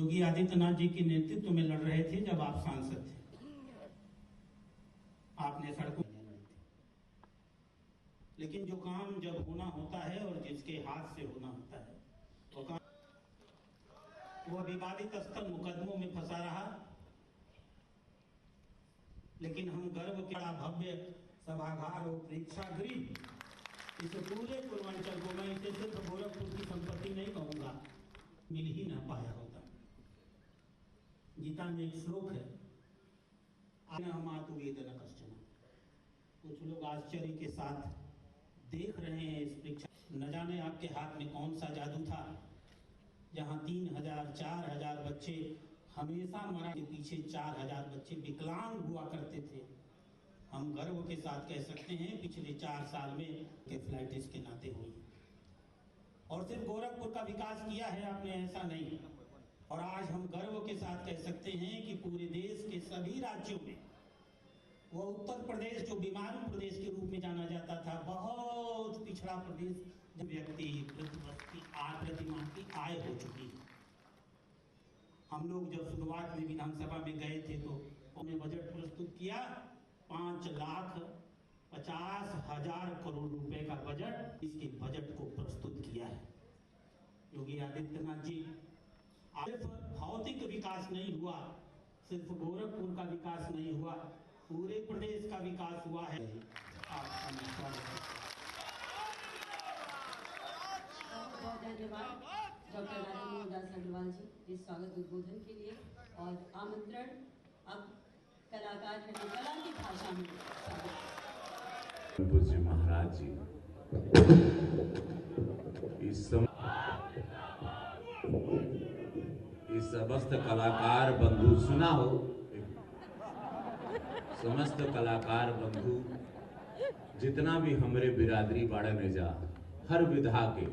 योगी आदित्यनाथ जी के नेतृत्व में लड़ रहे थे जब आप सांसद थे। आपने सड़कों लेकिन जो काम जब होना होता है और जिसके हाथ से होना होता है वो काम, वो विवादित स्थल मुकदमों में फंसा रहा। लेकिन हम गर्व के भव्य सभागार और प्रेक्षागृह इस पूरे पूर्वांचल को, मैं इसे सिर्फ गोरखपुर की संपत्ति नहीं कहूंगा, मिल ही ना पाया होता। गीता में एक श्लोक है, वेदन कश्चन। कुछ लोग आश्चर्य के साथ देख रहे हैं इस परीक्षा। न जाने आपके हाथ में कौन सा जादू था, जहां 3000 4000 बच्चे हमेशा मरा के पीछे 4000 बच्चे विकलांग हुआ करते थे। हम गर्व के साथ कह सकते हैं पिछले 4 साल में एंसेफेलाइटिस के नाते हुई। और सिर्फ गोरखपुर का विकास किया है आपने, ऐसा नहीं। और आज हम गर्व के साथ कह सकते हैं कि पूरे देश के सभी राज्यों में वो उत्तर प्रदेश जो बीमारू प्रदेश के रूप में जाना जाता था, बहुत पिछड़ा प्रदेश, जो व्यक्ति प्रतिमा की आय हो चुकी है। हम लोग जब शुरुआत में विधानसभा में गए थे तो हमने बजट प्रस्तुत किया, 5,50,000 करोड़ रुपए का बजट, इसके बजट को प्रस्तुत किया है योगी आदित्यनाथ जी। सिर्फ भौतिक विकास नहीं हुआ, सिर्फ गोरखपुर का विकास नहीं हुआ, पूरे प्रदेश का विकास हुआ है। बहुत धन्यवाद डॉक्टर राजेंद्र दास अग्रवाल जी इस स्वागत उद्बोधन के लिए। और आमंत्रण अब कलाकार कला की भाषा में पूज्य महाराज जी इस समस्त कलाकार बंधु, सुना हो, समस्त कलाकार बंधु जितना भी हमरे बिरादरी बाड़े में जा, हर विधा के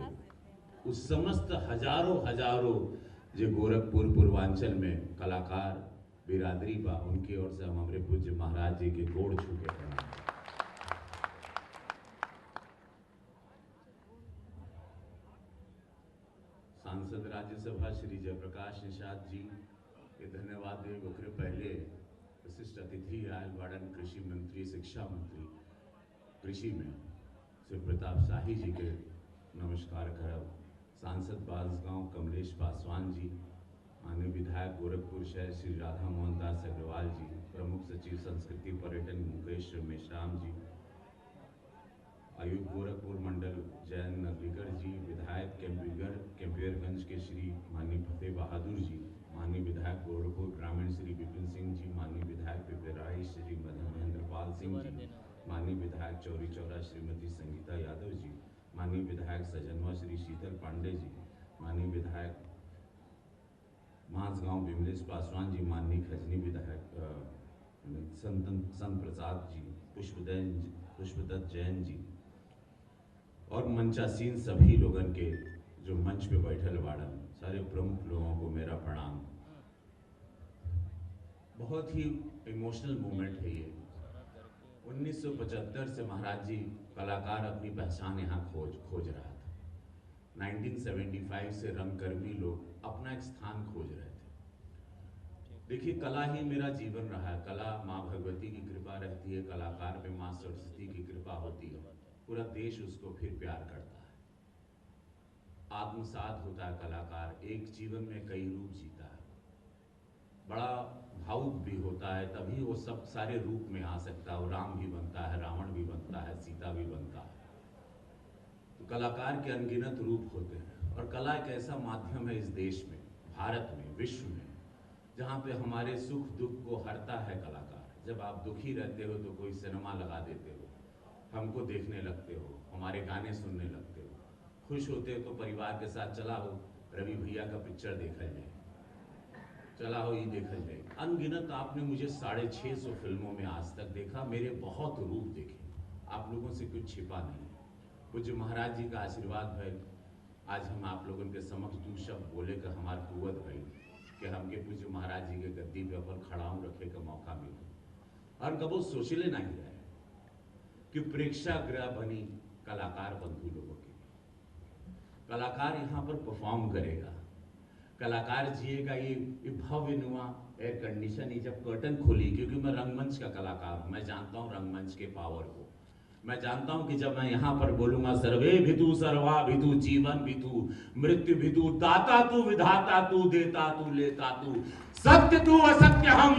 उस समस्त हजारों जो गोरखपुर पूर्वांचल में कलाकार बिरादरी बा, उनकी ओर से हम हमरे पूज्य महाराज जी के गोड़ छू के प्रणाम। सांसद राज्यसभा श्री जयप्रकाश निषाद जी के धन्यवाद दे। ओकरे पहले विशिष्ट अतिथि आयल बाड़न कृषि मंत्री, शिक्षा मंत्री कृषि में श्री प्रताप शाही जी के नमस्कार करब। सांसद बांसगांव कमलेश पासवान जी, माननीय विधायक गोरखपुर शहर श्री राधा मोहन दास अग्रवाल जी, प्रमुख सचिव संस्कृति पर्यटन मुकेश मेश्राम जी, आयुक्त गोरखपुर मंडल जयंत नगरीकर जी, विधायक कैंपियरगंज के श्री माननीय फतेह बहादुर जी, माननीय विधायक गोरखपुर ग्रामीण श्री विपिन सिंह जी, माननीय विधायक पिपराई श्री महेंद्रपाल सिंह जी, माननीय विधायक चौरी चौरा श्रीमती संगीता यादव जी, माननीय विधायक सजनवा श्री शीतल पांडे जी, माननीय विधायक मांसगांव विमलेश पासवान जी, माननीय खजनी विधायक संत प्रसाद जी, पुष्पदत्त जैन जी और मंचासीन सभी लोगन के जो मंच पे बैठल बाड़न, सारे प्रमुख लोगों को मेरा प्रणाम। बहुत ही इमोशनल मोमेंट है ये। 1975 से महाराज जी कलाकार अपनी पहचान यहाँ खोज रहा था। 1975 से रंगकर्मी लोग अपना एक स्थान खोज रहे थे। देखिए, कला ही मेरा जीवन रहा है। कला माँ भगवती की कृपा रहती है, कलाकार पे माँ सरस्वती की कृपा होती है, पूरा देश उसको फिर प्यार करता है, आत्मसात होता है। कलाकार एक जीवन में कई रूप जीता है, बड़ा भावुक भी होता है, तभी वो सब सारे रूप में आ सकता है। वो राम भी बनता है, रावण भी बनता है, सीता भी बनता है। तो कलाकार के अनगिनत रूप होते हैं और कला एक ऐसा माध्यम है इस देश में, भारत में, विश्व में, जहाँ पे हमारे सुख दुख को हरता है कलाकार। जब आप दुखी रहते हो तो कोई सिनेमा लगा देते हो, हमको देखने लगते हो, हमारे गाने सुनने लगते हो। खुश होते हो तो परिवार के साथ चला हो रवि भैया का पिक्चर देखा जाए, चला हो ये देखा जाए। अनगिनत आपने मुझे 650 फिल्मों में आज तक देखा, मेरे बहुत रूप देखे, आप लोगों से कुछ छिपा नहीं। पूज्य महाराज जी का आशीर्वाद है, आज हम आप लोगों के समक्ष दो शब्द बोले का हमार कुवत भई कि हमके पूज्य महाराज जी के गद्दी पे अपन खड़ाऊ रखे का मौका मिला। और कबो सोचले नहीं रहे कि प्रेक्षागृह बनी कलाकार बंधु लोगों की। कलाकार यहाँ पर परफॉर्म करेगा, कलाकार जी का ये भव्य नुमा एयर कंडीशन, ये जब कर्टन खुली, क्योंकि मैं रंगमंच का कलाकार हूं, मैं जानता हूं रंगमंच के पावर को। मैं जानता हूं कि जब मैं यहां पर बोलूंगा सर्वे भितु सर्वा भितु जीवन भितु मृत्यु भितु दाता तू विधाता तू देता तू लेता तू सत्य तू असत्य हम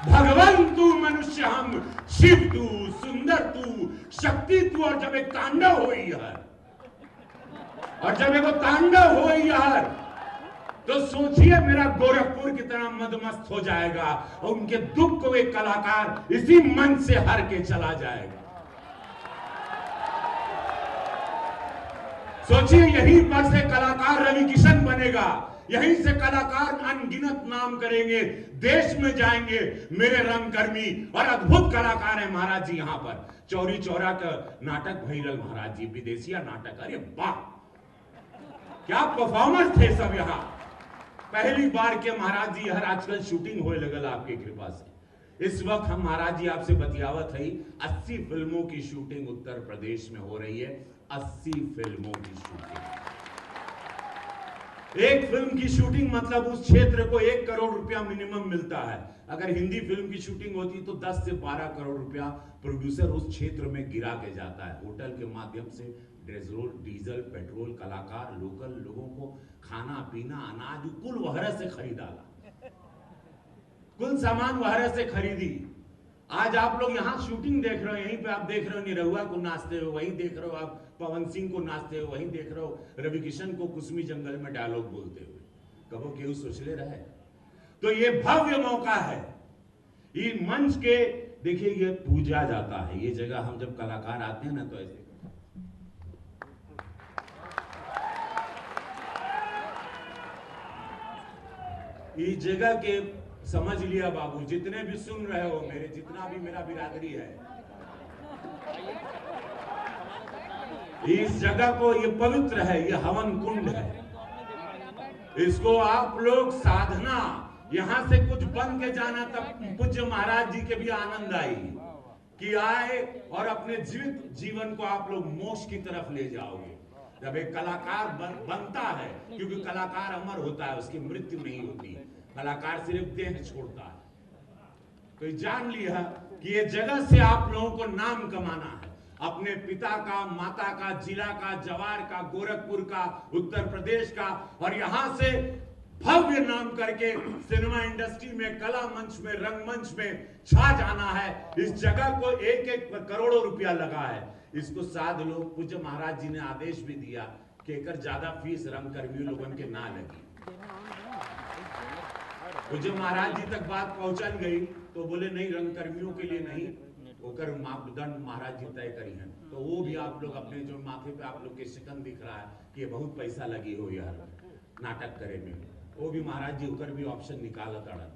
भगवान तू मनुष्य हम शिव तू सुंदर तू शक्ति तू, और जब एक तांडव हो यार, और जब एक तांडव हो यार, तो सोचिए मेरा गोरखपुर कितना मदमस्त हो जाएगा और उनके दुख को एक कलाकार इसी मंच से हर के चला जाएगा। सोचिए यहीं पर से कलाकार रवि किशन बनेगा, यहीं से कलाकार अनगिनत नाम करेंगे, देश में जाएंगे मेरे रंगकर्मी, और अद्भुत कलाकार है महाराज जी। यहां पर चौरी चौरा का नाटक भैरल महाराज जी, विदेशिया नाटक, अरे वाह क्या परफॉर्मेंस थे सब यहां। पहली बार के महाराज जी हर आजकल शूटिंग होने लगल आपके कृपा से। इस वक्त हम महाराज जी आपसे बतियावत है, 80 फिल्मों की शूटिंग उत्तर प्रदेश में हो रही है। 80 फिल्मों की शूटिंग, एक फिल्म की शूटिंग मतलब उस क्षेत्र को 1 करोड़ रुपया मिनिमम मिलता है। अगर हिंदी फिल्म की शूटिंग होती तो 10 से 12 करोड़ रुपया प्रोड्यूसर उस क्षेत्र में गिरा के जाता है। होटल के माध्यम से डीजल पेट्रोल, कलाकार लोकल लोगों को खाना पीना अनाज कुल वहर से खरीदाला, कुल सामान वहर से खरीदी। आज आप लोग यहाँ शूटिंग देख रहे हो, यहीं पे आप देख रहे हो निरहुआ को नाचते हो, वहीं देख रहे हो आप पवन सिंह को नाचते हो, वहीं देख रहे हो रवि किशन को कुसमी जंगल में डायलॉग बोलते हुए। कबो केहू सोचले रहे? तो ये भव्य मौका है, ये मंच के देखिए ये पूजा जाता है। ये जगह हम जब कलाकार आते हैं ना तो ऐसे इस जगह के समझ लिया बाबू, जितने भी सुन रहे हो मेरे, जितना भी मेरा बिरादरी है, इस जगह को ये पवित्र है, ये हवन कुंड है। इसको आप लोग साधना, यहां से कुछ बन के जाना, तब पूज्य महाराज जी के भी आनंद आई कि आए और अपने जीवित जीवन को आप लोग मोक्ष की तरफ ले जाओगे। जब एक कलाकार बनता है, क्योंकि कलाकार अमर होता है, उसकी मृत्यु नहीं होती, कलाकार सिर्फ देह छोड़ता है। तो जान लिया कि ये जगह से आप लोगों को नाम कमाना है, अपने पिता का, माता का, जिला का, जवार का, गोरखपुर का, उत्तर प्रदेश का, और यहां से भव्य नाम करके सिनेमा इंडस्ट्री में, कला मंच में, रंगमंच में छा जाना है। इस जगह को 1-1 करोड़ों रुपया लगा है। इसको साध लोग, पूज्य महाराज जी ने आदेश भी दिया कि एक ज्यादा फीस रंगकर्मियों लोगों के ना लगी। पूज्य महाराज जी तक बात पहुंचल गई तो बोले नहीं, रंगकर्मियों के लिए नहीं, होकर मापदंड महाराज जी तय करी हैं। तो वो भी आप लोग अपने जो माथे पे आप लोग के शिकन दिख रहा है कि ये बहुत पैसा लगी हो यार नाटक करे में, वो भी महाराज जी होकर भी ऑप्शन निकाला तड़न,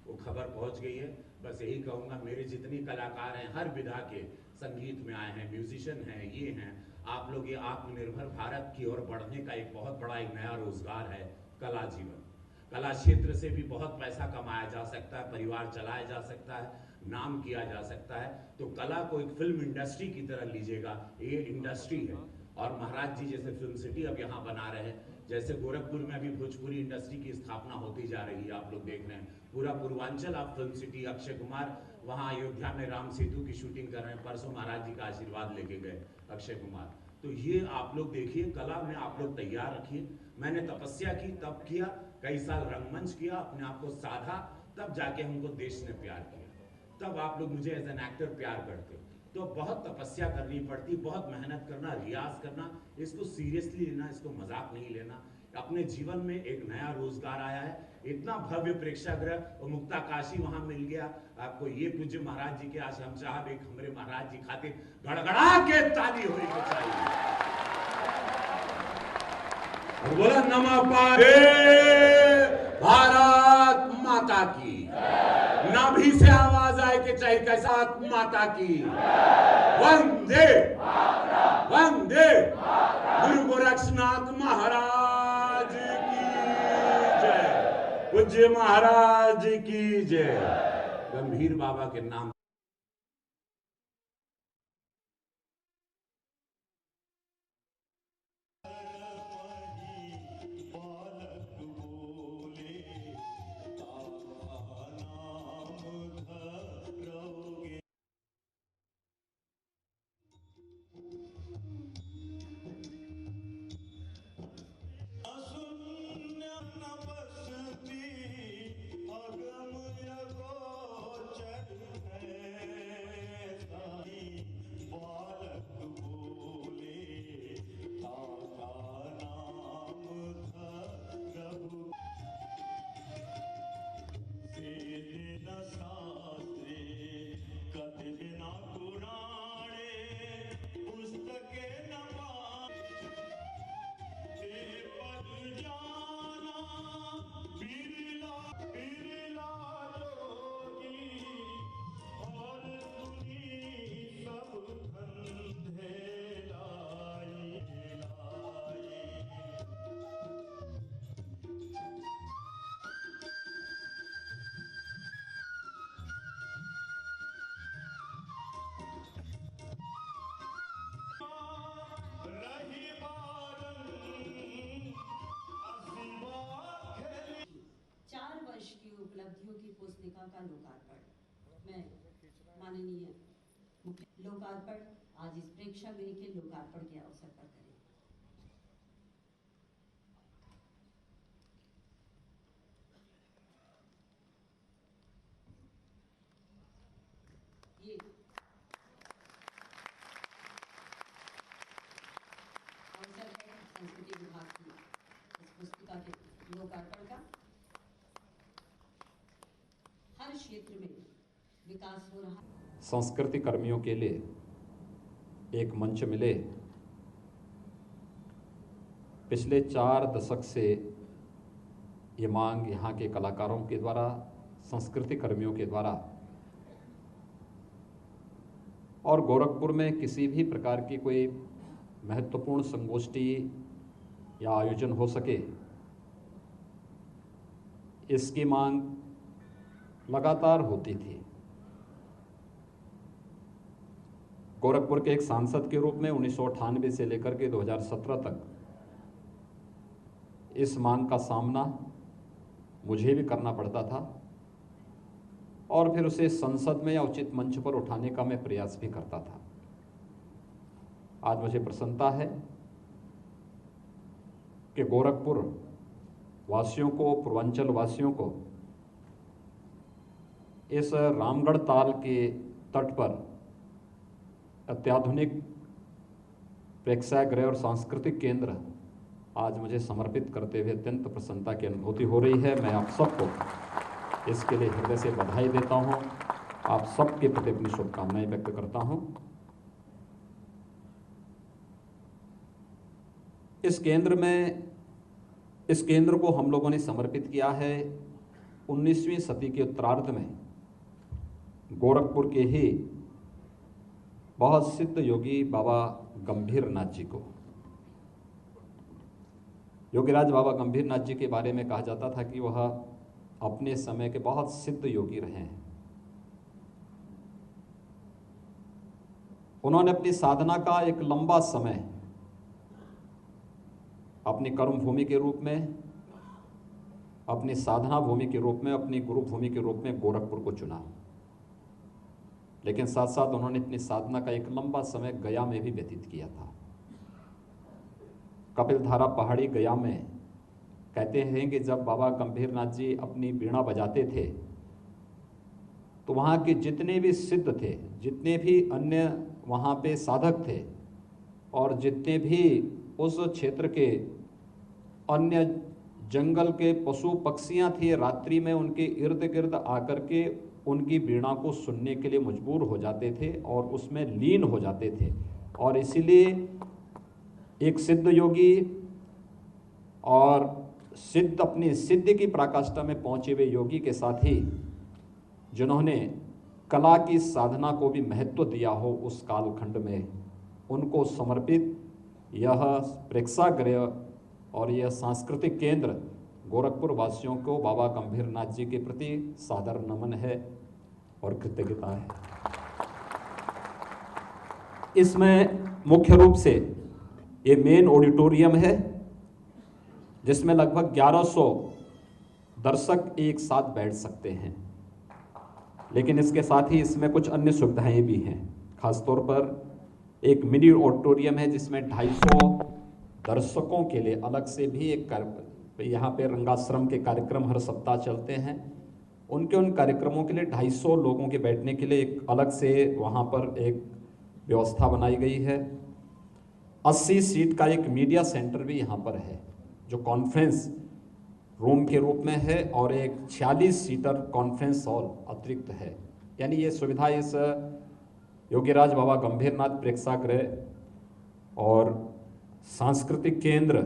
वो खबर पहुंच गई है। बस यही कहूंगा, मेरे जितनी कलाकार हैं हर विधा के, संगीत में आए हैं, म्यूजिशियन हैं, ये हैं, आप लोग ये आत्मनिर्भर भारत की ओर बढ़ने का एक बहुत बड़ा एक नया रोजगार है कला जीवन। कला क्षेत्र से भी बहुत पैसा कमाया जा सकता है, परिवार चलाया जा सकता है, नाम किया जा सकता है। तो कला को एक फिल्म इंडस्ट्री की तरह लीजिएगा, ये इंडस्ट्री है। और महाराज जी जैसे फिल्म सिटी अब यहाँ बना रहे हैं, जैसे गोरखपुर में अभी भोजपुरी इंडस्ट्री की स्थापना होती जा रही है, आप लोग देख रहे हैं। पूरा पूर्वांचल आप फिल्म सिटी, अक्षय कुमार वहाँ अयोध्या में राम सेतु की शूटिंग कर रहे हैं, परसों महाराज जी का आशीर्वाद लेके गए अक्षय कुमार। तो ये आप लोग देखिए, कला में आप लोग तैयार रखिए। मैंने तपस्या की, तब किया, कई साल रंगमंच किया, अपने आप को साधा, तब जाके हमको देश ने प्यार किया। तब आप लोग मुझे एज एन एक्टर प्यार करते। तो बहुत तपस्या करनी पड़ती, बहुत मेहनत करना, रियाज करना, इसको सीरियसली लेना, इसको मजाक नहीं लेना। अपने जीवन में एक नया रोजगार आया है, इतना भव्य प्रेक्षागृह और मुक्ता काशी वहां मिल गया आपको। ये पूज्य महाराज जी के आज हम चाहब एक हमारे महाराज जी खातिर गड़गड़ा के ताली होनी चाहिए। बोला नमः पारे भारत माता की, नाभि से आवाज आए कि चाहे कैसा माता की वंदे वंदे। गुरु गोरक्षनाथ महाराज की जय, पूज्य महाराज की जय। गंभीर बाबा के नाम पुस्तिका का लोकार्पण। मैं माननीय मुख्य लोकार्पण आज इस प्रेक्षागृह के लोकार्पण के अवसर पर करें। ये अवसर है संस्कृति विभाग की इस पुस्तिका के लोकार्पण का। हर क्षेत्र में विकास हो रहा है। संस्कृति कर्मियों के लिए एक मंच मिले। पिछले 4 दशक से ये मांग यहाँ के कलाकारों के द्वारा, संस्कृति कर्मियों के द्वारा और गोरखपुर में किसी भी प्रकार की कोई महत्वपूर्ण संगोष्ठी या आयोजन हो सके, इसकी मांग लगातार होती थी। गोरखपुर के एक सांसद के रूप में 1998 से लेकर के 2017 तक इस मांग का सामना मुझे भी करना पड़ता था और फिर उसे संसद में या उचित मंच पर उठाने का मैं प्रयास भी करता था। आज मुझे प्रसन्नता है कि गोरखपुर वासियों को, पूर्वांचल वासियों को इस रामगढ़ ताल के तट पर अत्याधुनिक प्रेक्षागृह और सांस्कृतिक केंद्र आज मुझे समर्पित करते हुए अत्यंत प्रसन्नता की अनुभूति हो रही है। मैं आप सबको इसके लिए हृदय से बधाई देता हूं, आप सबके प्रति अपनी शुभकामनाएं व्यक्त करता हूं। इस केंद्र को हम लोगों ने समर्पित किया है 19वीं सदी के उत्तरार्ध में गोरखपुर के ही बहुत सिद्ध योगी बाबा गंभीरनाथ जी को। योगीराज बाबा गंभीरनाथ जी के बारे में कहा जाता था कि वह अपने समय के बहुत सिद्ध योगी रहे हैं। उन्होंने अपनी साधना का एक लंबा समय अपनी कर्म भूमि के रूप में, अपनी साधना भूमि के रूप में, अपनी गुरु भूमि के रूप में गोरखपुर को चुना। लेकिन साथ साथ उन्होंने अपनी साधना का एक लंबा समय गया में भी व्यतीत किया था। कपिलधारा पहाड़ी गया में कहते हैं कि जब बाबा गंभीरनाथ जी अपनी वीणा बजाते थे तो वहाँ के जितने भी सिद्ध थे, जितने भी अन्य वहाँ पे साधक थे और जितने भी उस क्षेत्र के अन्य जंगल के पशु पक्षियाँ थी, रात्रि में उनके इर्द गिर्द आकर के उनकी वीणा को सुनने के लिए मजबूर हो जाते थे और उसमें लीन हो जाते थे। और इसीलिए एक सिद्ध योगी और अपनी सिद्धि की पराकाष्ठा में पहुंचे हुए योगी के साथ ही जिन्होंने कला की साधना को भी महत्व दिया हो उस कालखंड में, उनको समर्पित यह प्रेक्षागृह और यह सांस्कृतिक केंद्र गोरखपुर वासियों को बाबा गंभीरनाथ जी के प्रति सादर नमन है और कृतज्ञता है। इसमें मुख्य रूप से ये मेन ऑडिटोरियम है जिसमें लगभग 1100 दर्शक एक साथ बैठ सकते हैं, लेकिन इसके साथ ही इसमें कुछ अन्य सुविधाएं भी हैं। खासतौर पर एक मिनी ऑडिटोरियम है जिसमें 250 दर्शकों के लिए अलग से भी एक यहाँ पे रंगाश्रम के कार्यक्रम हर सप्ताह चलते हैं, उन कार्यक्रमों के लिए 250 लोगों के बैठने के लिए एक अलग से वहाँ पर एक व्यवस्था बनाई गई है। 80 सीट का एक मीडिया सेंटर भी यहाँ पर है जो कॉन्फ्रेंस रूम के रूप में है और एक 46 सीटर कॉन्फ्रेंस हॉल अतिरिक्त है। यानी ये सुविधा इस योगीराज बाबा गंभीरनाथ प्रेक्षागृह और सांस्कृतिक केंद्र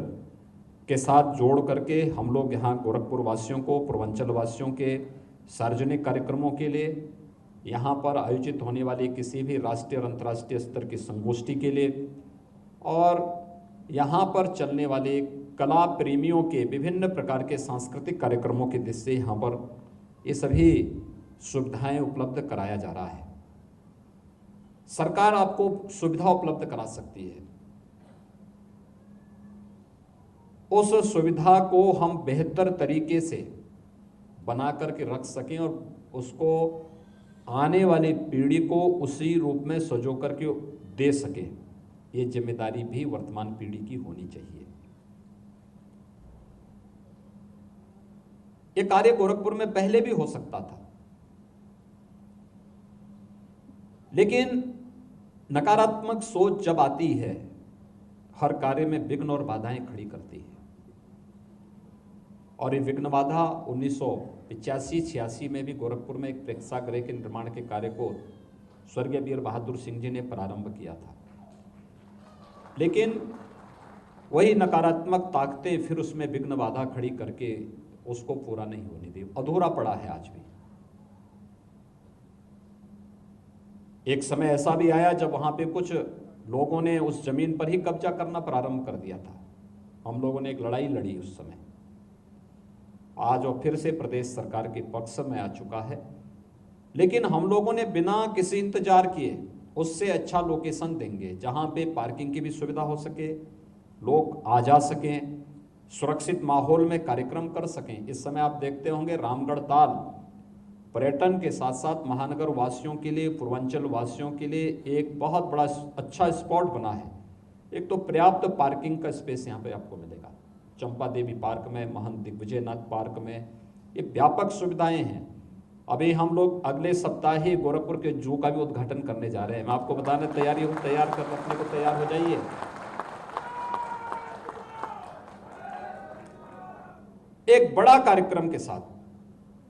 के साथ जोड़ करके हम लोग यहाँ गोरखपुर वासियों को, पूर्वांचल वासियों के सार्वजनिक कार्यक्रमों के लिए, यहाँ पर आयोजित होने वाली किसी भी राष्ट्रीय और अंतर्राष्ट्रीय स्तर की संगोष्ठी के लिए और यहाँ पर चलने वाले कला प्रेमियों के विभिन्न प्रकार के सांस्कृतिक कार्यक्रमों के दृष्टि से यहाँ पर ये सभी सुविधाएं उपलब्ध कराया जा रहा है। सरकार आपको सुविधा उपलब्ध करा सकती है, उस सुविधा को हम बेहतर तरीके से बना करके रख सकें और उसको आने वाली पीढ़ी को उसी रूप में सजो करके दे सके। ये जिम्मेदारी भी वर्तमान पीढ़ी की होनी चाहिए। ये कार्य गोरखपुर में पहले भी हो सकता था, लेकिन नकारात्मक सोच जब आती है, हर कार्य में विघ्न और बाधाएं खड़ी करती है। और ये विघ्न बाधा 1985-86 में भी गोरखपुर में एक प्रेक्षागृह के निर्माण के कार्य को स्वर्गीय वीर बहादुर सिंह जी ने प्रारंभ किया था, लेकिन वही नकारात्मक ताकतें फिर उसमें विघ्न बाधा खड़ी करके उसको पूरा नहीं होने दी, अधूरा पड़ा है आज भी। एक समय ऐसा भी आया जब वहां पे कुछ लोगों ने उस जमीन पर ही कब्जा करना प्रारंभ कर दिया था। हम लोगों ने एक लड़ाई लड़ी उस समय। आज वो फिर से प्रदेश सरकार के पक्ष में आ चुका है, लेकिन हम लोगों ने बिना किसी इंतजार किए उससे अच्छा लोकेशन देंगे जहां पे पार्किंग की भी सुविधा हो सके, लोग आ जा सकें, सुरक्षित माहौल में कार्यक्रम कर सकें। इस समय आप देखते होंगे रामगढ़ ताल पर्यटन के साथ साथ महानगर वासियों के लिए, पूर्वांचल वासियों के लिए एक बहुत बड़ा अच्छा स्पॉट बना है। एक तो पर्याप्त पार्किंग का स्पेस यहाँ पे आपको मिलेगा, चंपा देवी पार्क में, महंत दिग्विजयनाथ पार्क में, ये व्यापक सुविधाएं हैं। अभी हम लोग अगले सप्ताह ही गोरखपुर के जू का भी उद्घाटन करने जा रहे हैं। मैं आपको बताने तैयार कर रखने को तैयार हो जाइए। एक बड़ा कार्यक्रम के साथ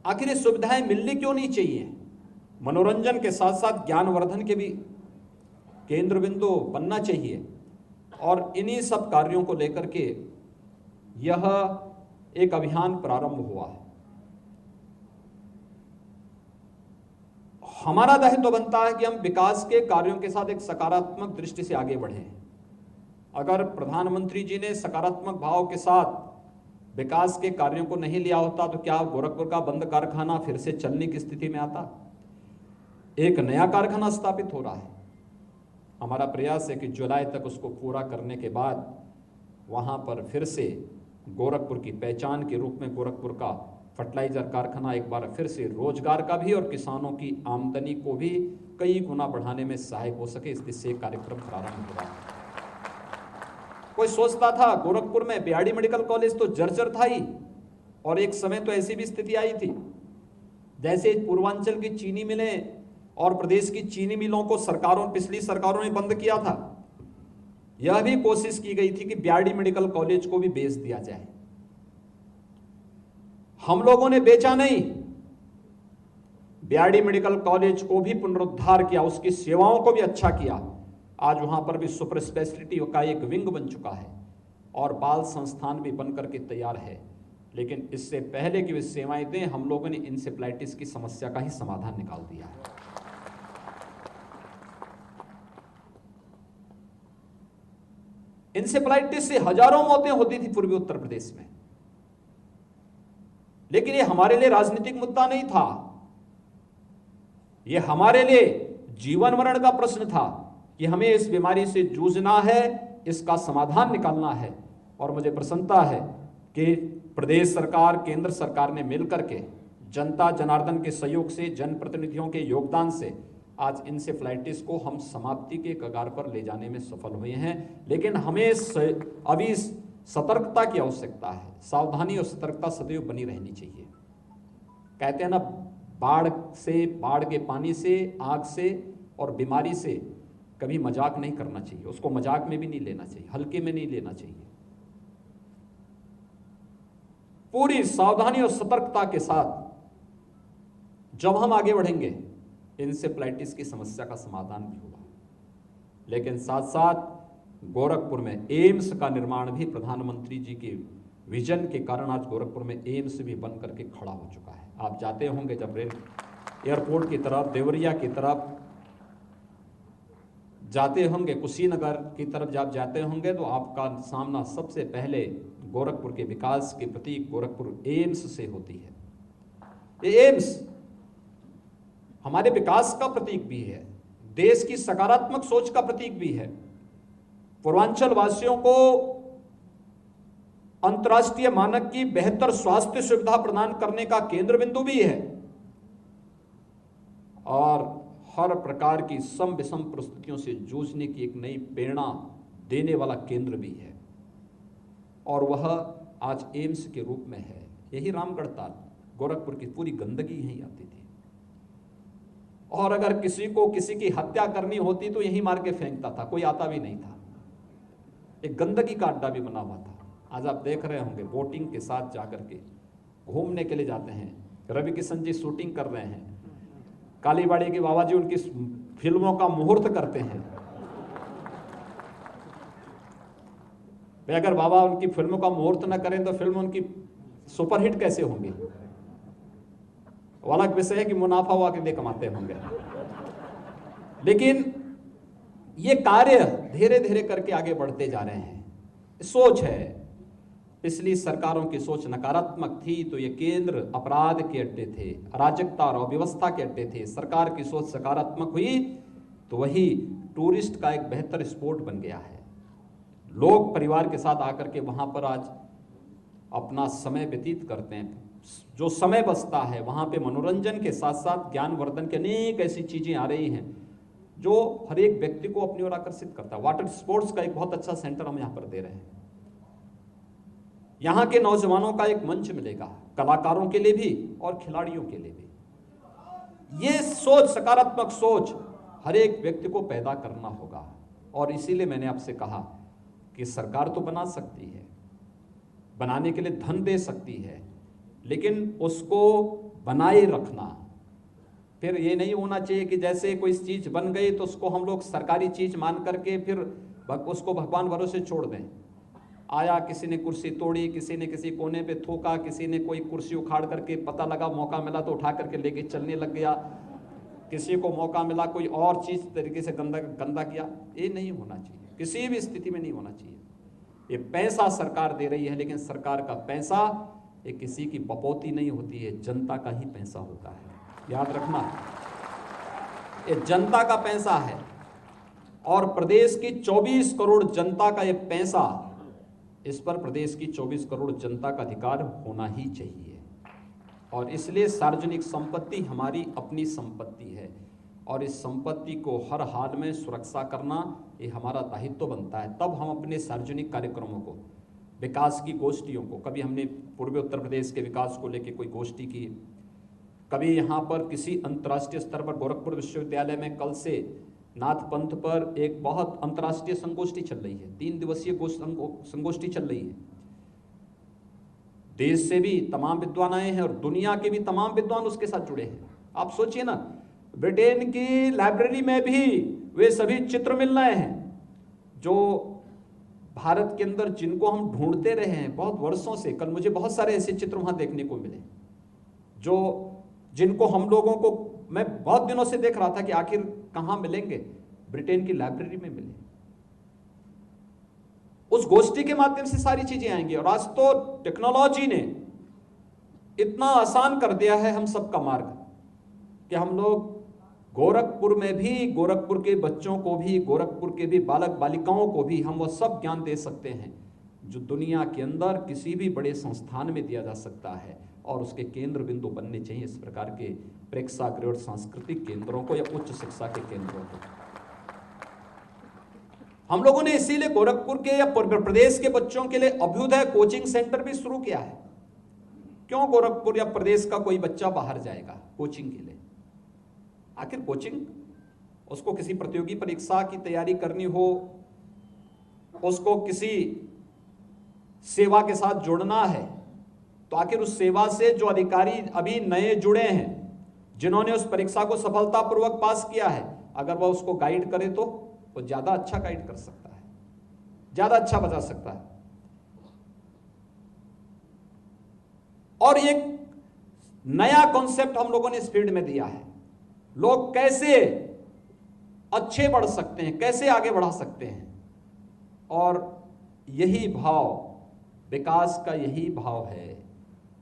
आखिर ये सुविधाएं मिलनी क्यों नहीं चाहिए? मनोरंजन के साथ साथ ज्ञानवर्धन के भी केंद्र बिंदु बनना चाहिए। और इन्हीं सब कार्यों को लेकर के यह एक अभियान प्रारंभ हुआ है। हमारा दायित्व बनता है कि हम विकास के कार्यों के साथ एक सकारात्मक दृष्टि से आगे बढ़ें। अगर प्रधानमंत्री जी ने सकारात्मक भाव के साथ विकास के कार्यों को नहीं लिया होता तो क्या गोरखपुर का बंद कारखाना फिर से चलने की स्थिति में आता? एक नया कारखाना स्थापित हो रहा है। हमारा प्रयास है कि जुलाई तक उसको पूरा करने के बाद वहां पर फिर से गोरखपुर की पहचान के रूप में गोरखपुर का फर्टिलाइजर कारखाना एक बार फिर से रोजगार का भी और किसानों की आमदनी को भी कई गुना बढ़ाने में सहायक हो सके, इस दिशा से कार्यक्रम प्रारंभ हो रहा है। कोई सोचता था गोरखपुर में बीआरडी मेडिकल कॉलेज तो जर्जर था ही, और एक समय तो ऐसी भी स्थिति आई थी जैसे पूर्वांचल की चीनी मिलें और प्रदेश की चीनी मिलों को पिछली सरकारों ने बंद किया था। यह भी कोशिश की गई थी कि बीआरडी मेडिकल कॉलेज को भी बेच दिया जाए। हम लोगों ने बेचा नहीं, बीआरडी मेडिकल कॉलेज को भी पुनरुद्धार किया, उसकी सेवाओं को भी अच्छा किया। आज वहां पर भी सुपर स्पेशलिटी का एक विंग बन चुका है और बाल संस्थान भी बनकर के तैयार है। लेकिन इससे पहले कि वे सेवाएं दें, हम लोगों ने इंसेफ्लाइटिस की समस्या का ही समाधान निकाल दिया है। इंसेफ्लाइटिस से हजारों मौतें होती थी पूर्वी उत्तर प्रदेश में, लेकिन ये हमारे लिए राजनीतिक मुद्दा नहीं था, ये हमारे लिए जीवन मरण का प्रश्न था कि हमें इस बीमारी से जूझना है, इसका समाधान निकालना है। और मुझे प्रसन्नता है कि प्रदेश सरकार, केंद्र सरकार ने मिलकर के जनता जनार्दन के सहयोग से, जनप्रतिनिधियों के योगदान से आज इंसेफ्लाइटिस को हम समाप्ति के कगार पर ले जाने में सफल हुए हैं। लेकिन हमें अभी सतर्कता की आवश्यकता है, सावधानी और सतर्कता सदैव बनी रहनी चाहिए। कहते हैं ना, बाढ़ के पानी से, आग से और बीमारी से कभी मजाक नहीं करना चाहिए, उसको मजाक में भी नहीं लेना चाहिए, हल्के में नहीं लेना चाहिए। पूरी सावधानी और सतर्कता के साथ जब हम आगे बढ़ेंगे, इंसेफ्लाइटिस की समस्या का समाधान भी होगा। लेकिन साथ साथ गोरखपुर में एम्स का निर्माण भी प्रधानमंत्री जी के विजन के कारण आज गोरखपुर में एम्स भी बन करके खड़ा हो चुका है। आप जाते होंगे जब एयरपोर्ट की तरफ, देवरिया की तरफ जाते होंगे, कुशीनगर की तरफ जब जाते होंगे, तो आपका सामना सबसे पहले गोरखपुर के विकास के प्रतीक गोरखपुर एम्स से होती है। ये एम्स हमारे विकास का प्रतीक भी है, देश की सकारात्मक सोच का प्रतीक भी है। पूर्वांचल वासियों को अंतर्राष्ट्रीय मानक की बेहतर स्वास्थ्य सुविधा प्रदान करने का केंद्र बिंदु भी है और हर प्रकार की सम विषम परिस्थितियों से जूझने की एक नई प्रेरणा देने वाला केंद्र भी है। और वह आज एम्स के रूप में है। यही रामगढ़ ताल, गोरखपुर की पूरी गंदगी यहीं आती थी और अगर किसी को किसी की हत्या करनी होती तो यहीं मार के फेंकता था, कोई आता भी नहीं था। एक गंदगी का अड्डा भी बना हुआ था। आज आप देख रहे होंगे बोटिंग के साथ जाकर के घूमने के लिए जाते हैं। रवि किशन जी शूटिंग कर रहे हैं, कालीबाड़ी के बाबा जी उनकी फिल्मों का मुहूर्त करते हैं। अगर बाबा उनकी फिल्मों का मुहूर्त न करें तो फिल्म उनकी सुपरहिट कैसे होंगी? वो अलग विषय है कि मुनाफा हुआ के लिए कमाते होंगे, लेकिन ये कार्य धीरे धीरे करके आगे बढ़ते जा रहे हैं। सोच है, पिछली सरकारों की सोच नकारात्मक थी तो ये केंद्र अपराध के अड्डे थे, अराजकता और अव्यवस्था के अड्डे थे। सरकार की सोच सकारात्मक हुई तो वही टूरिस्ट का एक बेहतर स्पॉट बन गया है। लोग परिवार के साथ आकर के वहां पर आज अपना समय व्यतीत करते हैं। जो समय बचता है वहां पे मनोरंजन के साथ साथ ज्ञानवर्धन की अनेक ऐसी चीजें आ रही हैं जो हर एक व्यक्ति को अपनी ओर आकर्षित करता है। वाटर स्पोर्ट्स का एक बहुत अच्छा सेंटर हम यहां पर दे रहे हैं। यहां के नौजवानों का एक मंच मिलेगा, कलाकारों के लिए भी और खिलाड़ियों के लिए भी। ये सोच, सकारात्मक सोच हर एक व्यक्ति को पैदा करना होगा और इसीलिए मैंने आपसे कहा कि सरकार तो बना सकती है, बनाने के लिए धन दे सकती है, लेकिन उसको बनाए रखना। फिर ये नहीं होना चाहिए कि जैसे कोई चीज बन गई तो उसको हम लोग सरकारी चीज मान करके फिर उसको भगवान भरोसे छोड़ दें। आया, किसी ने कुर्सी तोड़ी, किसी ने किसी कोने पे थूका, किसी ने कोई कुर्सी उखाड़ करके पता लगा मौका मिला तो उठा करके लेके चलने लग गया, किसी को मौका मिला कोई और चीज तरीके से गंदा किया। ये नहीं होना चाहिए, किसी भी स्थिति में नहीं होना चाहिए। ये पैसा सरकार दे रही है, लेकिन सरकार का पैसा ये किसी की बपौती नहीं होती है, जनता का ही पैसा होता है। याद रखना, ये जनता का पैसा है और प्रदेश की 24 करोड़ जनता का ये पैसा, इस पर प्रदेश की 24 करोड़ जनता का अधिकार होना ही चाहिए। और इसलिए सार्वजनिक संपत्ति हमारी अपनी संपत्ति है और इस संपत्ति को हर हाल में सुरक्षा करना ये हमारा दायित्व बनता है। तब हम अपने सार्वजनिक कार्यक्रमों को, विकास की गोष्ठियों को, कभी हमने पूर्वी उत्तर प्रदेश के विकास को लेकर कोई गोष्ठी की, कभी यहाँ पर किसी अंतर्राष्ट्रीय स्तर पर गोरखपुर विश्वविद्यालय में कल से नाथ पंथ पर एक बहुत अंतर्राष्ट्रीय संगोष्ठी चल रही है, 3 दिवसीय संगोष्ठी चल रही है। देश से भी तमाम विद्वान आए हैं और दुनिया के भी तमाम विद्वान उसके साथ जुड़े हैं। आप सोचिए ना, ब्रिटेन की लाइब्रेरी में भी वे सभी चित्र मिल रहे हैं जो भारत के अंदर, जिनको हम ढूंढते रहे हैं बहुत वर्षों से। कल मुझे बहुत सारे ऐसे चित्र वहां देखने को मिले जिनको हम लोगों को, मैं बहुत दिनों से देख रहा था कि आखिर कहां मिलेंगे, ब्रिटेन की लाइब्रेरी में मिले। उस गोष्ठी के माध्यम से सारी चीजें आएंगी। और आज तो टेक्नोलॉजी ने इतना आसान कर दिया है हम सबका मार्ग कि हम लोग गोरखपुर में भी, गोरखपुर के बच्चों को भी, गोरखपुर के भी बालक बालिकाओं को भी हम वो सब ज्ञान दे सकते हैं जो दुनिया के अंदर किसी भी बड़े संस्थान में दिया जा सकता है। और उसके केंद्र बिंदु बनने चाहिए इस प्रकार के प्रेक्षागृह और सांस्कृतिक केंद्रों को या उच्च शिक्षा के केंद्रों को। हम लोगों ने इसीलिए गोरखपुर के या प्रदेश के बच्चों के लिए अभ्युदय कोचिंग सेंटर भी शुरू किया है। क्यों गोरखपुर या प्रदेश का कोई बच्चा बाहर जाएगा कोचिंग के लिए? आखिर कोचिंग, उसको किसी प्रतियोगी परीक्षा की तैयारी करनी हो, उसको किसी सेवा के साथ जुड़ना है, तो आखिर उस सेवा से जो अधिकारी अभी नए जुड़े हैं, जिन्होंने उस परीक्षा को सफलतापूर्वक पास किया है, अगर वह उसको गाइड करे तो वो ज्यादा अच्छा गाइड कर सकता है, ज्यादा अच्छा बता सकता है। और एक नया कॉन्सेप्ट हम लोगों ने इस फील्ड में दिया है, लोग कैसे अच्छे बढ़ सकते हैं, कैसे आगे बढ़ा सकते हैं। और यही भाव, विकास का यही भाव है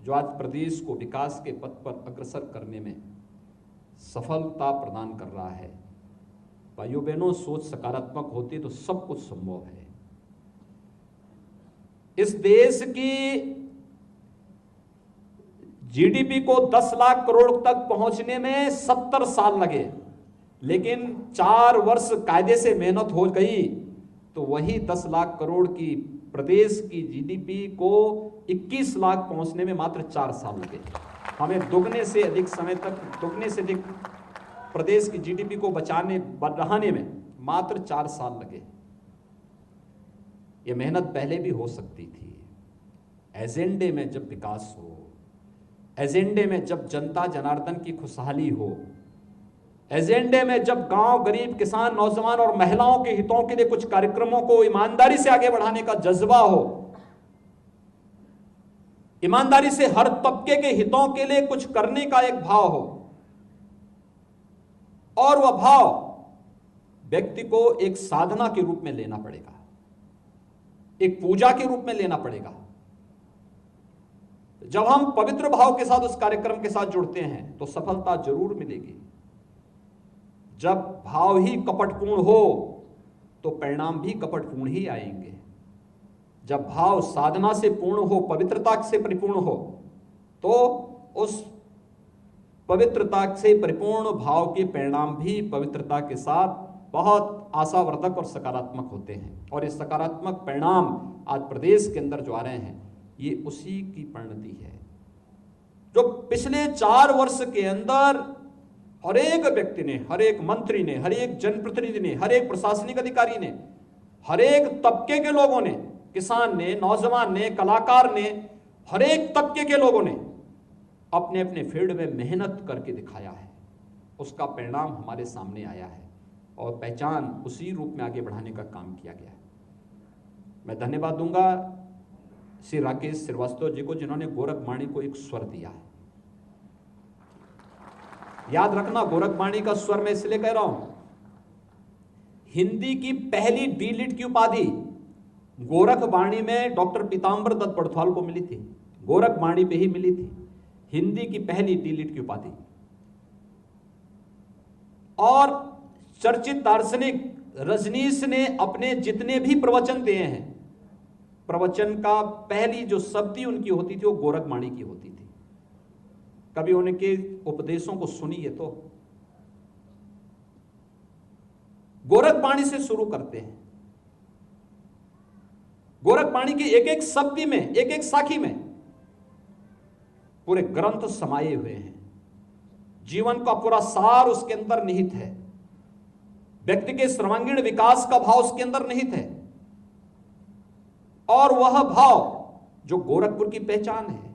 जो आज प्रदेश को विकास के पथ पर अग्रसर करने में सफलता प्रदान कर रहा है। भाइयों बहनों, सोच सकारात्मक होती तो सब कुछ संभव है। इस देश की जीडीपी को 10 लाख करोड़ तक पहुंचने में 70 साल लगे, लेकिन 4 वर्ष कायदे से मेहनत हो गई तो वही 10 लाख करोड़ की प्रदेश की जीडीपी को 21 लाख पहुंचने में मात्र 4 साल लगे। हमें दुगने से अधिक समय तक, दुगने से अधिक प्रदेश की जीडीपी को बढ़ाने में मात्र 4 साल लगे। यह मेहनत पहले भी हो सकती थी। एजेंडे में जब विकास हो, एजेंडे में जब जनता जनार्दन की खुशहाली हो, एजेंडे में जब गांव, गरीब, किसान, नौजवान और महिलाओं के हितों के लिए कुछ कार्यक्रमों को ईमानदारी से आगे बढ़ाने का जज्बा हो, ईमानदारी से हर तबके के हितों के लिए कुछ करने का एक भाव हो, और वह भाव व्यक्ति को एक साधना के रूप में लेना पड़ेगा, एक पूजा के रूप में लेना पड़ेगा। जब हम पवित्र भाव के साथ उस कार्यक्रम के साथ जुड़ते हैं तो सफलता जरूर मिलेगी। जब भाव ही कपटपूर्ण हो तो परिणाम भी कपटपूर्ण ही आएंगे। जब भाव साधना से पूर्ण हो, पवित्रता से परिपूर्ण हो, तो उस पवित्रता से परिपूर्ण भाव के परिणाम भी पवित्रता के साथ बहुत आशावर्धक और सकारात्मक होते हैं। और ये सकारात्मक परिणाम आज प्रदेश के अंदर जो आ रहे हैं, ये उसी की परिणति है। जो पिछले 4 वर्ष के अंदर हर एक व्यक्ति ने, हर एक मंत्री ने, हर एक जनप्रतिनिधि ने, हर एक प्रशासनिक अधिकारी ने, हर एक तबके के लोगों ने, किसान ने, नौजवान ने, कलाकार ने, हर एक तबके के लोगों ने अपने अपने फील्ड में मेहनत करके दिखाया है। उसका परिणाम हमारे सामने आया है और पहचान उसी रूप में आगे बढ़ाने का काम किया गया है। मैं धन्यवाद दूंगा श्री राकेश श्रीवास्तव जी को, जिन्होंने गोरखवाणी को एक स्वर दिया है। याद रखना, गोरखवाणी का स्वर मैं इसलिए कह रहा हूं, हिंदी की पहली डी.लिट की उपाधि गोरखवाणी में डॉक्टर पीताम्बर दत्त बड़थवाल को मिली थी। गोरखवाणी पे ही मिली थी हिंदी की पहली डी.लिट की उपाधि। और चर्चित दार्शनिक रजनीश ने अपने जितने भी प्रवचन दिए हैं, प्रवचन का पहली जो शब्दी उनकी होती थी वो गोरखवाणी की होती थी। कभी उनके उपदेशों को सुनिए तो गोरखवाणी से शुरू करते हैं। गोरखवाणी की एक एक शब्दी में, एक एक साखी में पूरे ग्रंथ समाये हुए हैं। जीवन का पूरा सार उसके अंदर निहित है। व्यक्ति के सर्वांगीण विकास का भाव उसके अंदर निहित है। और वह भाव जो गोरखपुर की पहचान है,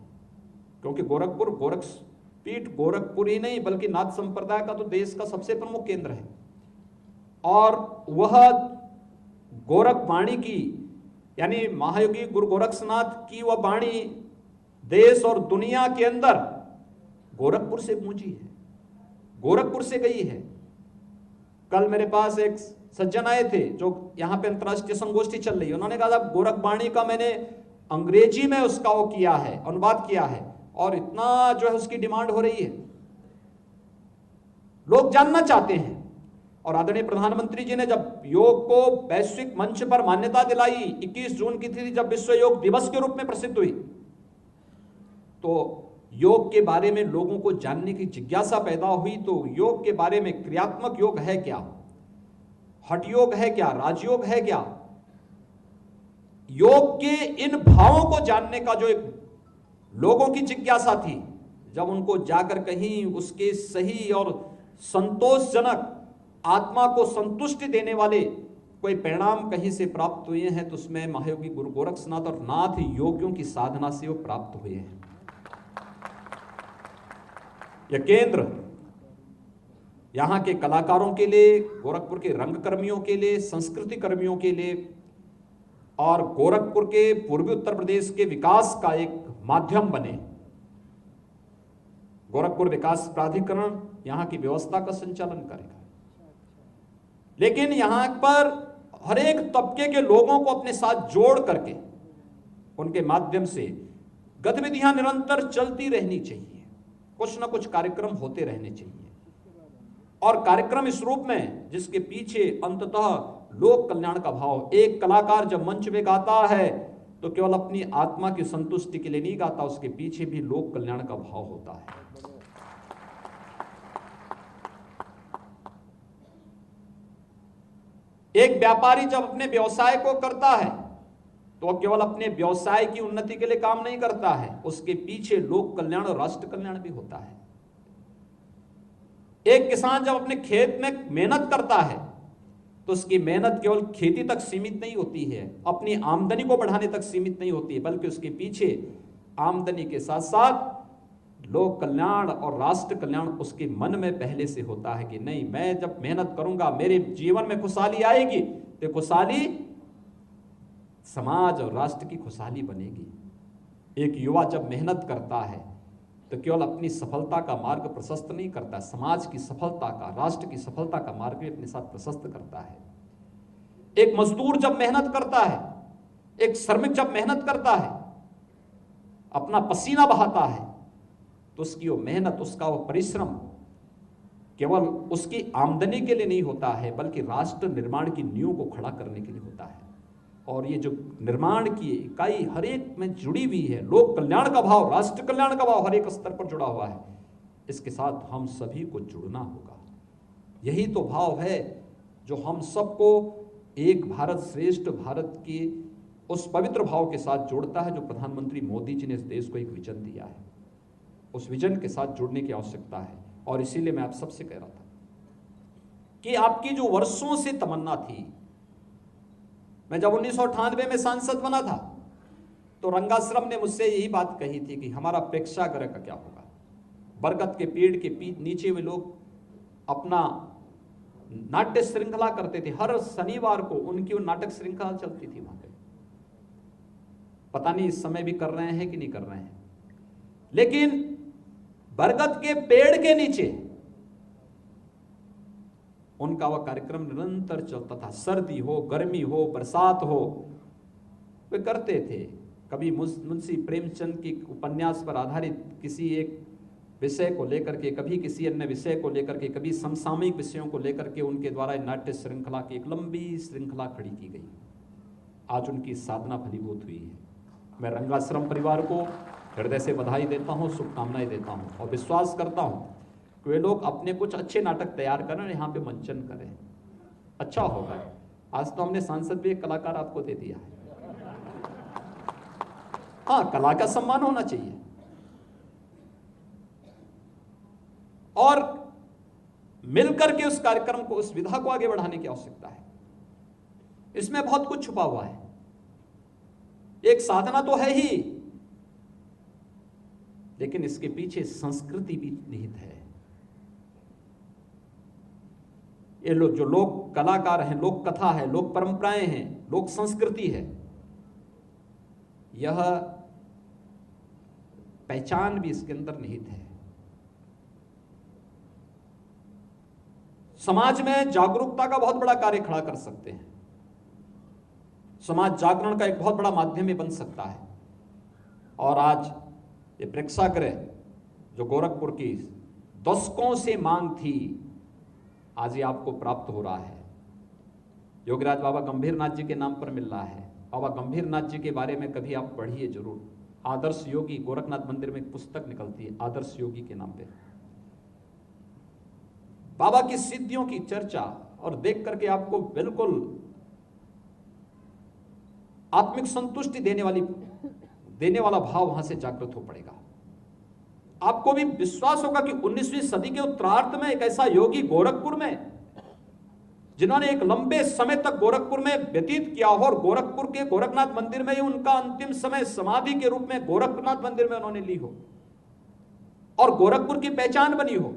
क्योंकि गोरखपुर, गोरखपीठ गोरखपुर ही नहीं बल्कि नाथ संप्रदाय का तो देश का सबसे प्रमुख केंद्र है। और वह गोरखवाणी की, यानी महायोगी गुरु गोरक्षनाथ की वह वाणी देश और दुनिया के अंदर गोरखपुर से गूंजी है, गोरखपुर से गई है। कल मेरे पास एक सज्जन आए थे जो यहां पे अंतर्राष्ट्रीय संगोष्ठी चल रही है। उन्होंने कहा साहब गोरखवाणी का मैंने अंग्रेजी में उसका वो किया है, अनुवाद किया है, और इतना जो है उसकी डिमांड हो रही है, लोग जानना चाहते हैं। और आदरणीय प्रधानमंत्री जी ने जब योग को वैश्विक मंच पर मान्यता दिलाई, 21 जून की थी जब विश्व योग दिवस के रूप में प्रसिद्ध हुई, तो योग के बारे में लोगों को जानने की जिज्ञासा पैदा हुई। तो योग के बारे में क्रियात्मक योग है क्या, हठ योग है क्या, राजयोग है क्या, योग के इन भावों को जानने का जो एक लोगों की जिज्ञासा थी, जब उनको जाकर कहीं उसके सही और संतोषजनक, आत्मा को संतुष्टि देने वाले कोई परिणाम कहीं से प्राप्त हुए हैं, तो उसमें महायोगी गुरु गोरक्षनाथ और नाथ योगियों की साधना से वो प्राप्त हुए हैं। यह केंद्र यहां के कलाकारों के लिए, गोरखपुर के रंगकर्मियों के लिए, संस्कृति कर्मियों के लिए और गोरखपुर के पूर्वी उत्तर प्रदेश के विकास का एक माध्यम बने। गोरखपुर विकास प्राधिकरण यहां की व्यवस्था का संचालन करेगा, लेकिन यहां पर हर एक तबके के लोगों को अपने साथ जोड़ करके उनके माध्यम से गतिविधियां निरंतर चलती रहनी चाहिए। कुछ ना कुछ कार्यक्रम होते रहने चाहिए, और कार्यक्रम इस रूप में जिसके पीछे अंततः लोक कल्याण का भाव। एक कलाकार जब मंच पे गाता है तो केवल अपनी आत्मा की संतुष्टि के लिए नहीं गाता, उसके पीछे भी लोक कल्याण का भाव होता है। एक व्यापारी जब अपने व्यवसाय को करता है तो वह केवल अपने व्यवसाय की उन्नति के लिए काम नहीं करता है, उसके पीछे लोक कल्याण और राष्ट्र कल्याण भी होता है। एक किसान जब अपने खेत में मेहनत करता है तो उसकी मेहनत केवल खेती तक सीमित नहीं होती है, अपनी आमदनी को बढ़ाने तक सीमित नहीं होती है, बल्कि उसके पीछे आमदनी के साथ साथ लोक कल्याण और राष्ट्र कल्याण उसके मन में पहले से होता है कि नहीं, मैं जब मेहनत करूंगा मेरे जीवन में खुशहाली आएगी, तो खुशहाली समाज और राष्ट्र की खुशहाली बनेगी। एक युवा जब मेहनत करता है तो केवल अपनी सफलता का मार्ग प्रशस्त नहीं करता, समाज की सफलता का, राष्ट्र की सफलता का मार्ग भी अपने साथ प्रशस्त करता है। एक मजदूर जब मेहनत करता है, एक श्रमिक जब मेहनत करता है, अपना पसीना बहाता है, तो उसकी वो मेहनत, उसका वो परिश्रम केवल उसकी आमदनी के लिए नहीं होता है, बल्कि राष्ट्र निर्माण की नींव को खड़ा करने के लिए होता है। और ये जो निर्माण की इकाई हर एक में जुड़ी हुई है, लोक कल्याण का भाव, राष्ट्र कल्याण का भाव हर एक स्तर पर जुड़ा हुआ है, इसके साथ हम सभी को जुड़ना होगा। यही तो भाव है जो हम सबको एक भारत श्रेष्ठ भारत की उस पवित्र भाव के साथ जोड़ता है जो प्रधानमंत्री मोदी जी ने इस देश को एक विजन दिया है। उस विजन के साथ जुड़ने की आवश्यकता है। और इसीलिए मैं आप सबसे कह रहा था कि आपकी जो वर्षों से तमन्ना थी, मैं जब 1998 में सांसद बना था तो रंगाश्रम ने मुझसे यही बात कही थी कि हमारा प्रेक्षागृह का क्या होगा। बरगद के पेड़ के नीचे वे लोग अपना नाट्य श्रृंखला करते थे, हर शनिवार को उनकी वो नाटक श्रृंखला चलती थी वहां पे। पता नहीं इस समय भी कर रहे हैं कि नहीं कर रहे हैं, लेकिन बरगद के पेड़ के नीचे उनका वह कार्यक्रम निरंतर चलता था। सर्दी हो, गर्मी हो, बरसात हो, वे करते थे। कभी मुंशी प्रेमचंद की उपन्यास पर आधारित किसी एक विषय को लेकर के, कभी किसी अन्य विषय को लेकर के, कभी समसामयिक विषयों को लेकर के उनके द्वारा नाट्य श्रृंखला की एक लंबी श्रृंखला खड़ी की गई। आज उनकी साधना फलीभूत हुई है। मैं रंगाश्रम परिवार को हृदय से बधाई देता हूँ, शुभकामनाएं देता हूँ और विश्वास करता हूँ कि वे लोग अपने कुछ अच्छे नाटक तैयार करें, यहाँ पे मंचन करें, अच्छा होगा। आज तो हमने सांसद भी एक कलाकार आपको दे दिया है। हाँ, कला का सम्मान होना चाहिए और मिलकर के उस कार्यक्रम को, उस विधा को आगे बढ़ाने की आवश्यकता है। इसमें बहुत कुछ छुपा हुआ है। एक साधना तो है ही, लेकिन इसके पीछे संस्कृति भी निहित है। ये लोग जो लोक कलाकार हैं, लोक कथा है, लोक परंपराएं हैं, लोक संस्कृति है, यह पहचान भी इसके अंदर निहित है। समाज में जागरूकता का बहुत बड़ा कार्य खड़ा कर सकते हैं। समाज जागरण का एक बहुत बड़ा माध्यम भी बन सकता है। और आज ये प्रेक्षागृह जो गोरखपुर की दशकों से मांग थी, आज ये आपको प्राप्त हो रहा है। योगीराज बाबा गंभीरनाथ जी के नाम पर मिल रहा है। बाबा गंभीरनाथ जी के बारे में कभी आप पढ़िए जरूर। आदर्श योगी, गोरखनाथ मंदिर में एक पुस्तक निकलती है आदर्श योगी के नाम पे। बाबा की सिद्धियों की चर्चा और देख करके आपको बिल्कुल आत्मिक संतुष्टि देने वाला भाव वहां से जागृत हो पड़ेगा। आपको भी विश्वास होगा कि 19वीं सदी के उत्तरार्ध में एक ऐसा योगी गोरखपुर में, जिन्होंने एक लंबे समय तक गोरखपुर में व्यतीत किया हो और गोरखपुर के गोरखनाथ मंदिर में ही उनका अंतिम समय समाधि के रूप में गोरखनाथ मंदिर में उन्होंने ली हो और गोरखपुर की पहचान बनी हो।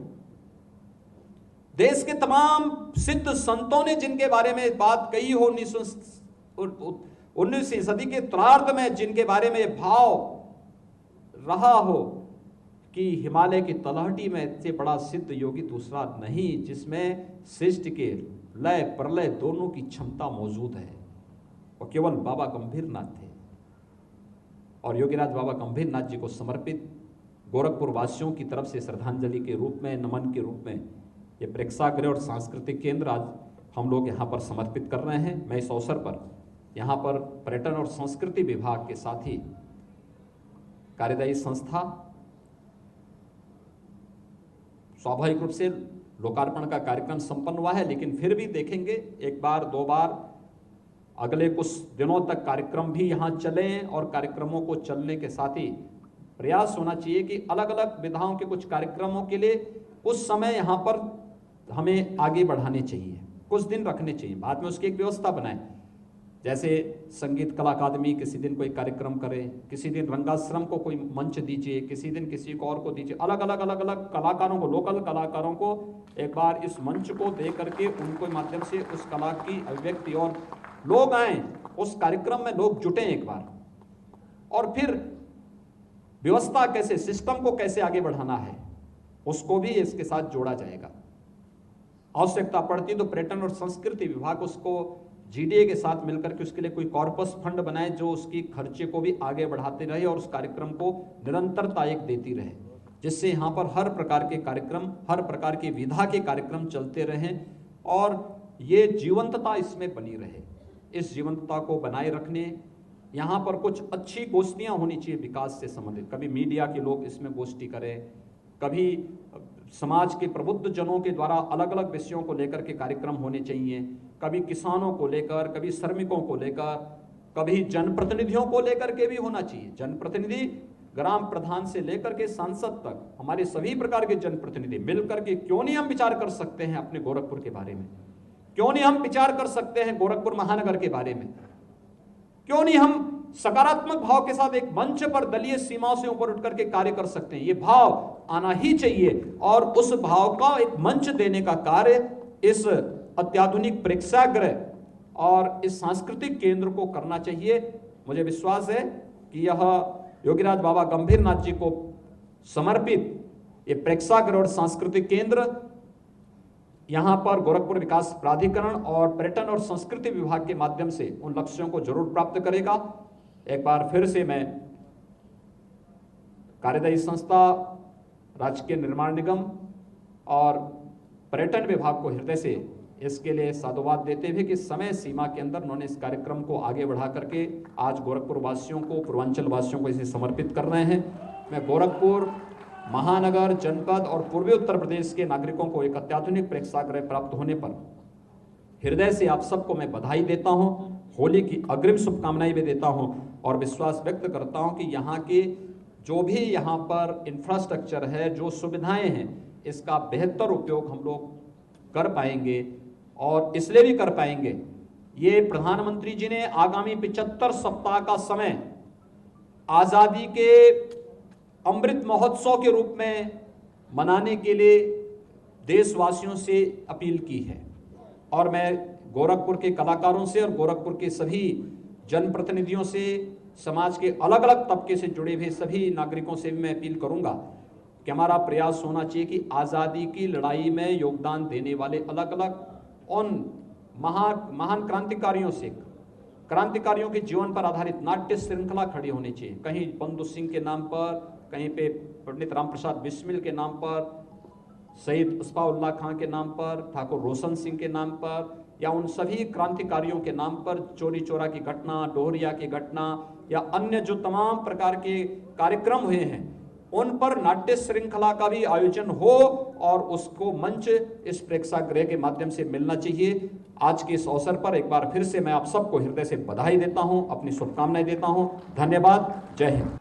देश के तमाम सिद्ध संतों ने जिनके बारे में बात कही हो, 19वीं सदी के उत्तरार्ध में जिनके बारे में भाव रहा हो कि हिमालय की तलहटी में इससे बड़ा सिद्ध योगी दूसरा नहीं, जिसमें सृष्टि के लय प्रलय दोनों की क्षमता मौजूद है, और केवल बाबा गंभीरनाथ थे। और योगीराज बाबा गंभीरनाथ जी को समर्पित गोरखपुर वासियों की तरफ से श्रद्धांजलि के रूप में, नमन के रूप में ये प्रेक्षागृह और सांस्कृतिक केंद्र आज हम लोग यहाँ पर समर्पित कर रहे हैं। मैं इस अवसर पर यहाँ पर पर्यटन और संस्कृति विभाग के साथ ही कार्यदायी संस्था स्वाभाविक रूप से लोकार्पण का कार्यक्रम संपन्न हुआ है, लेकिन फिर भी देखेंगे एक बार दो बार अगले कुछ दिनों तक कार्यक्रम भी यहाँ चले और कार्यक्रमों को चलने के साथ ही प्रयास होना चाहिए कि अलग अलग विधाओं के कुछ कार्यक्रमों के लिए कुछ समय यहाँ पर हमें आगे बढ़ाने चाहिए, कुछ दिन रखने चाहिए, बाद में उसकी एक व्यवस्था बनाएं। जैसे संगीत कला अकादमी किसी दिन कोई कार्यक्रम करे, किसी दिन रंगाश्रम को कोई मंच दीजिए, किसी दिन किसी को और को दीजिए, अलग अलग कलाकारों को, लोकल कलाकारों को एक बार इस मंच को दे करके उनको माध्यम से उस कला की अभिव्यक्ति और लोग आए उस कार्यक्रम में, लोग जुटे एक बार, और फिर व्यवस्था कैसे, सिस्टम को कैसे आगे बढ़ाना है उसको भी इसके साथ जोड़ा जाएगा। आवश्यकता पड़ती तो पर्यटन और संस्कृति विभाग उसको जीडीए के साथ मिलकर के उसके लिए कोई कॉर्पस फंड बनाए जो उसकी खर्चे को भी आगे बढ़ाते रहे और उस कार्यक्रम को निरंतरता एक देती रहे, जिससे यहाँ पर हर प्रकार के कार्यक्रम, हर प्रकार की विधा के कार्यक्रम चलते रहें और ये जीवंतता इसमें बनी रहे। इस जीवंतता को बनाए रखने यहाँ पर कुछ अच्छी गोष्ठियाँ होनी चाहिए विकास से संबंधित। कभी मीडिया के लोग इसमें गोष्ठी करें, कभी समाज के प्रबुद्ध जनों के द्वारा अलग अलग विषयों को लेकर के कार्यक्रम होने चाहिए, कभी किसानों को लेकर, कभी श्रमिकों को लेकर, कभी जनप्रतिनिधियों को लेकर के भी होना चाहिए। जनप्रतिनिधि ग्राम प्रधान से लेकर के सांसद तक, हमारे सभी प्रकार के जनप्रतिनिधि मिलकर के क्यों नहीं हम विचार कर सकते हैं अपने गोरखपुर के बारे में, क्यों नहीं हम विचार कर सकते हैं गोरखपुर महानगर के बारे में, क्यों नहीं हम सकारात्मक भाव के साथ एक मंच पर दलीय सीमाओं से ऊपर उठ करके कार्य कर सकते हैं। ये भाव आना ही चाहिए और उस भाव का एक मंच देने का कार्य इस अत्याधुनिक प्रेक्षागृह और इस सांस्कृतिक केंद्र को करना चाहिए। मुझे विश्वास है कि यह योगीराज बाबा गंभीरनाथ जी को समर्पित ये प्रेक्षागृह और सांस्कृतिक केंद्र यहाँ पर गोरखपुर विकास प्राधिकरण और पर्यटन और संस्कृति विभाग के माध्यम से उन लक्ष्यों को जरूर प्राप्त करेगा। एक बार फिर से मैं कार्यदायी संस्था, राजकीय निर्माण निगम और पर्यटन विभाग को हृदय से इसके लिए साधुवाद देते हुए कि समय सीमा के अंदर उन्होंने इस कार्यक्रम को आगे बढ़ा करके आज गोरखपुर वासियों को, पूर्वांचल वासियों को इसे समर्पित कर रहे हैं। मैं गोरखपुर महानगर, जनपद और पूर्वी उत्तर प्रदेश के नागरिकों को एक अत्याधुनिक प्रेक्षागृह प्राप्त होने पर हृदय से आप सबको मैं बधाई देता हूं, होली की अग्रिम शुभकामनाएं भी देता हूं और विश्वास व्यक्त करता हूं कि यहाँ के जो भी यहाँ पर इंफ्रास्ट्रक्चर है, जो सुविधाएं हैं, इसका बेहतर उपयोग हम लोग कर पाएंगे और इसलिए भी कर पाएंगे। ये प्रधानमंत्री जी ने आगामी 75 सप्ताह का समय आजादी के अमृत महोत्सव के रूप में मनाने के लिए देशवासियों से अपील की है और मैं गोरखपुर के कलाकारों से और गोरखपुर के सभी जनप्रतिनिधियों से, समाज के अलग अलग तबके से जुड़े हुए सभी नागरिकों से भी मैं अपील करूंगा कि हमारा प्रयास होना चाहिए कि आज़ादी की लड़ाई में योगदान देने वाले अलग अलग उन महान क्रांतिकारियों से, क्रांतिकारियों के जीवन पर आधारित नाट्य श्रृंखला खड़ी होनी चाहिए। कहीं बंधु सिंह के नाम पर, कहीं पे पंडित राम प्रसाद बिस्मिल के नाम पर, शहीद अस्फाउल्लाह खां के नाम पर, ठाकुर रोशन सिंह के नाम पर, या उन सभी क्रांतिकारियों के नाम पर चोरी चोरा की घटना, डोहरिया की घटना या अन्य जो तमाम प्रकार के कार्यक्रम हुए हैं, उन पर नाट्य श्रृंखला का भी आयोजन हो और उसको मंच इस प्रेक्षागृह के माध्यम से मिलना चाहिए। आज के इस अवसर पर एक बार फिर से मैं आप सबको हृदय से बधाई देता हूं, अपनी शुभकामनाएं देता हूं। धन्यवाद। जय हिंद।